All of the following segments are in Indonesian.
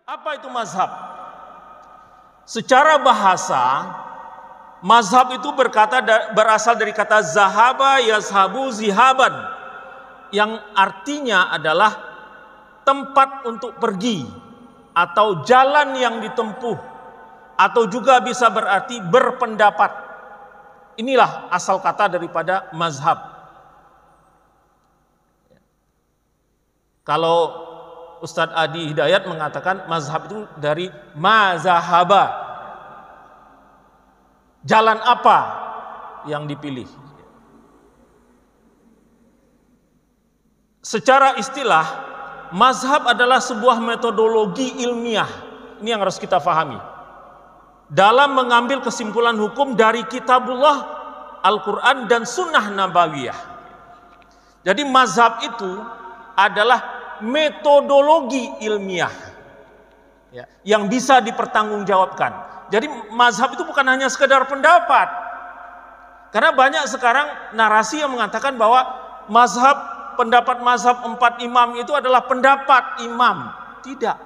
Apa itu mazhab? Secara bahasa, mazhab itu berasal dari kata zahaba yazhabu zihaban, yang artinya adalah tempat untuk pergi atau jalan yang ditempuh, atau juga bisa berarti berpendapat. Inilah asal kata daripada mazhab. Kalau Ustadz Adi Hidayat mengatakan mazhab itu dari mazahaba, jalan apa yang dipilih. Secara istilah, mazhab adalah sebuah metodologi ilmiah. Ini yang harus kita fahami dalam mengambil kesimpulan hukum dari kitabullah, Al-Quran dan sunnah nabawiyah. Jadi mazhab itu adalah metodologi ilmiah ya, yang bisa dipertanggungjawabkan. Jadi mazhab itu bukan hanya sekedar pendapat, karena banyak sekarang narasi yang mengatakan bahwa pendapat mazhab 4 imam itu adalah pendapat imam. Tidak,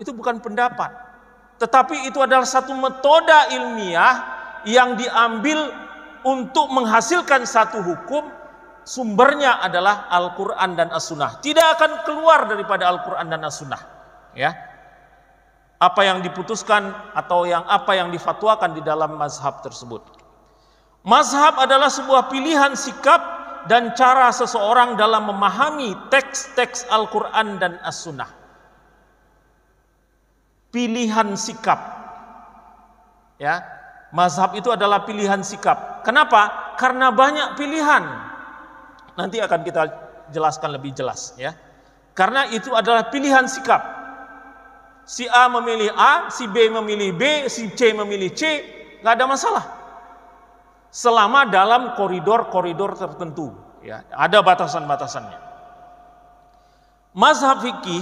itu bukan pendapat, tetapi itu adalah satu metode ilmiah yang diambil untuk menghasilkan satu hukum. Sumbernya adalah Al-Quran dan As-Sunnah. Tidak akan keluar daripada Al-Quran dan As-Sunnah. Ya, apa yang diputuskan atau apa yang difatwakan di dalam mazhab tersebut. Mazhab adalah sebuah pilihan sikap dan cara seseorang dalam memahami teks-teks Al-Quran dan As-Sunnah. Pilihan sikap. Ya, mazhab itu adalah pilihan sikap. Kenapa? Karena banyak pilihan. Nanti akan kita jelaskan lebih jelas ya. Karena itu adalah pilihan sikap. Si A memilih A, si B memilih B, si C memilih C, nggak ada masalah. Selama dalam koridor-koridor tertentu ya, ada batasan-batasannya. Mazhab fikih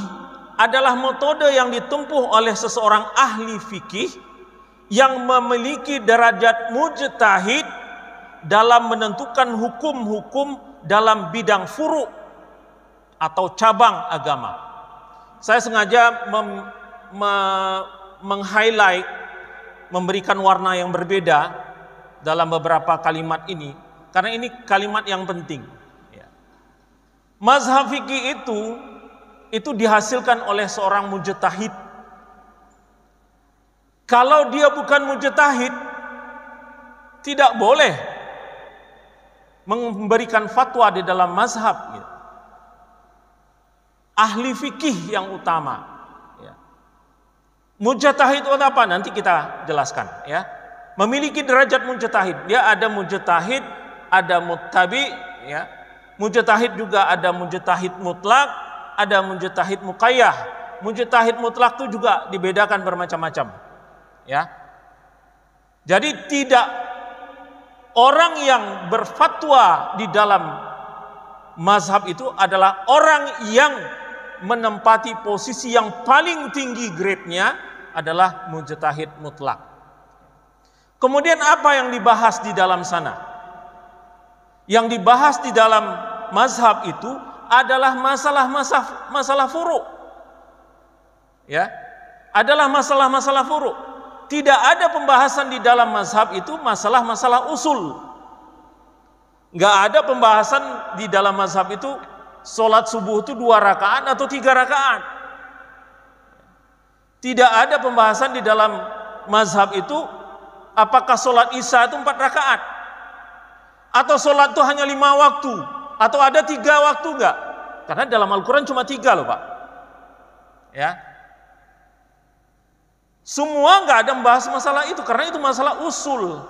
adalah metode yang ditempuh oleh seseorang ahli fikih yang memiliki derajat mujtahid dalam menentukan hukum-hukum dalam bidang furu' atau cabang agama. Saya sengaja meng-highlight, memberikan warna yang berbeda dalam beberapa kalimat ini, karena ini kalimat yang penting. Mazhab fikih itu dihasilkan oleh seorang mujtahid. Kalau dia bukan mujtahid, tidak boleh memberikan fatwa di dalam mazhab. Ahli fikih yang utama. Mujtahid itu apa? Nanti kita jelaskan. Ya, memiliki derajat mujtahid. Dia ada mujtahid, ada muttabi. Ya, mujtahid juga ada mujtahid mutlak, ada mujtahid muqayyah. Mujtahid mutlak itu juga dibedakan bermacam-macam. Ya, jadi tidak orang yang berfatwa di dalam mazhab itu adalah orang yang menempati posisi yang paling tinggi grade-nya adalah mujtahid mutlak. Kemudian apa yang dibahas di dalam sana? Yang dibahas di dalam mazhab itu adalah masalah furu'. Ya, adalah masalah-masalah furu'. Tidak ada pembahasan di dalam mazhab itu masalah-masalah usul. Nggak ada pembahasan di dalam mazhab itu sholat subuh itu 2 rakaat atau 3 rakaat. Tidak ada pembahasan di dalam mazhab itu apakah sholat isya itu 4 rakaat atau sholat itu hanya 5 waktu atau ada 3 waktu enggak. Karena dalam Al-Quran cuma 3 loh Pak. Ya, semua nggak ada membahas masalah itu, karena itu masalah usul.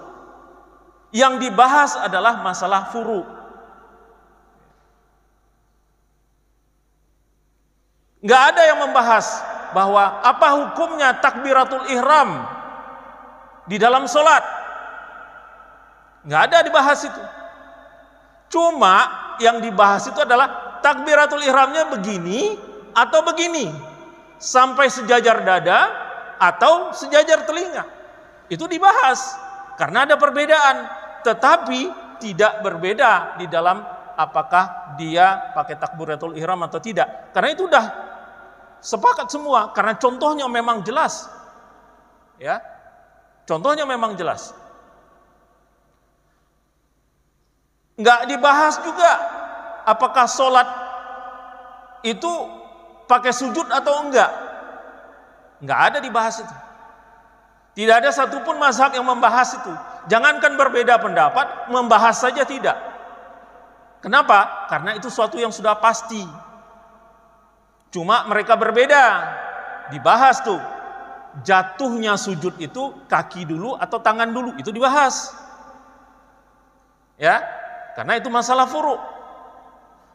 Yang dibahas adalah masalah furu'. Nggak ada yang membahas bahwa apa hukumnya takbiratul ihram di dalam sholat. Nggak ada dibahas itu. Cuma yang dibahas itu adalah takbiratul ihramnya begini atau begini, sampai sejajar dada atau sejajar telinga. Itu dibahas karena ada perbedaan, tetapi tidak berbeda di dalam apakah dia pakai takbiratul ihram atau tidak. Karena itu udah Sepakat semua karena contohnya memang jelas. Ya. Contohnya memang jelas. Enggak dibahas juga apakah sholat itu pakai sujud atau enggak. Enggak ada dibahas itu. Tidak ada satupun mazhab yang membahas itu. Jangankan berbeda pendapat, membahas saja tidak. Kenapa? Karena itu suatu yang sudah pasti. Cuma mereka berbeda. Dibahas tuh. Jatuhnya sujud itu kaki dulu atau tangan dulu, itu dibahas. Ya, karena itu masalah furu'.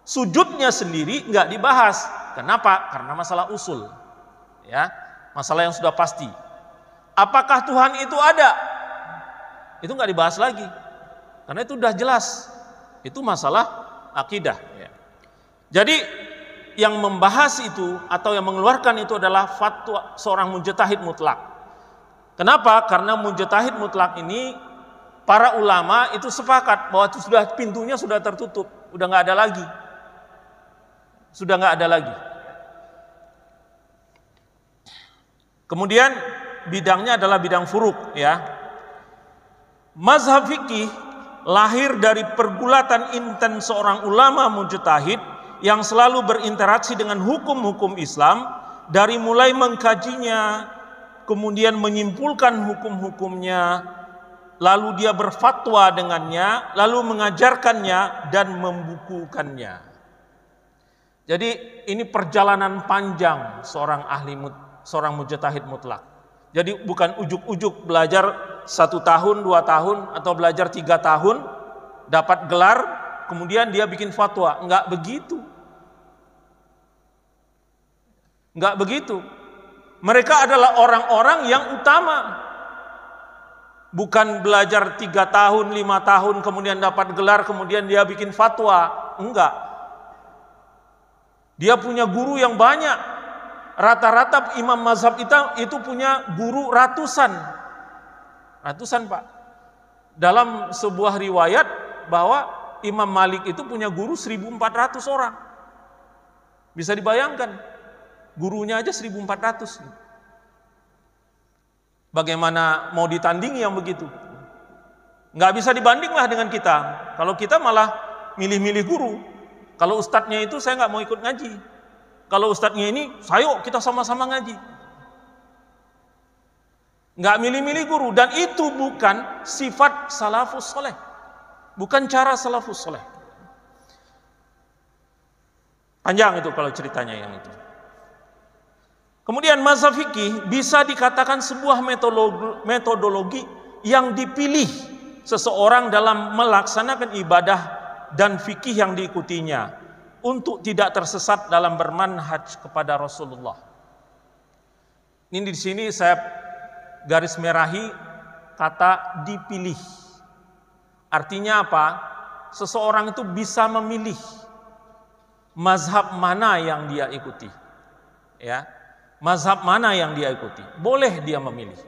Sujudnya sendiri nggak dibahas. Kenapa? Karena masalah usul. Ya, masalah yang sudah pasti. Apakah Tuhan itu ada? Itu nggak dibahas lagi. Karena itu udah jelas. Itu masalah akidah. Ya. Jadi yang membahas itu atau yang mengeluarkan itu adalah fatwa seorang mujtahid mutlak. Kenapa? Karena mujtahid mutlak ini para ulama itu sepakat bahwa itu sudah pintunya sudah tertutup, udah nggak ada lagi. Sudah nggak ada lagi. Kemudian bidangnya adalah bidang furuk, ya. Mazhab fikih lahir dari pergulatan intens seorang ulama mujtahid yang selalu berinteraksi dengan hukum-hukum Islam, dari mulai mengkajinya, kemudian menyimpulkan hukum-hukumnya, lalu dia berfatwa dengannya, lalu mengajarkannya dan membukukannya. Jadi ini perjalanan panjang seorang mujtahid mutlak. Jadi bukan ujuk-ujuk belajar 1 tahun, 2 tahun, atau belajar 3 tahun, dapat gelar, kemudian dia bikin fatwa. Enggak begitu. Enggak begitu. Mereka adalah orang-orang yang utama. Bukan belajar 3 tahun, 5 tahun, kemudian dapat gelar, kemudian dia bikin fatwa. Enggak. Dia punya guru yang banyak. Rata-rata imam mazhab itu punya guru ratusan. Ratusan, Pak. Dalam sebuah riwayat bahwa Imam Malik itu punya guru 1.400 orang. Bisa dibayangkan. Gurunya aja 1.400. Bagaimana mau ditandingi yang begitu? Nggak bisa dibandinglah dengan kita. Kalau kita malah milih-milih guru. Kalau ustadznya itu saya nggak mau ikut ngaji. Kalau ustadznya ini, ayo kita sama-sama ngaji. Nggak milih-milih guru. Dan itu bukan sifat salafus soleh. Bukan cara salafus soleh. Panjang itu kalau ceritanya yang itu. Kemudian mazhab fikih bisa dikatakan sebuah metodologi yang dipilih seseorang dalam melaksanakan ibadah dan fikih yang diikutinya untuk tidak tersesat dalam bermanhaj kepada Rasulullah. Ini di sini saya garis merahi kata dipilih. Artinya apa? Seseorang itu bisa memilih mazhab mana yang dia ikuti. Ya. Mazhab mana yang dia ikuti. Boleh dia memilih.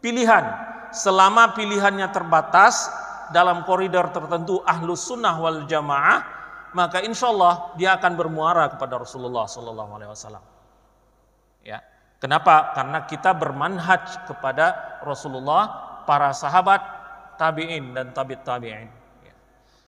Pilihan. Selama pilihannya terbatas dalam koridor tertentu ahlus sunnah wal jamaah, maka insya Allah dia akan bermuara kepada Rasulullah SAW. Ya. Kenapa? Karena kita bermanhaj kepada Rasulullah, para sahabat, tabi'in dan tabi'in.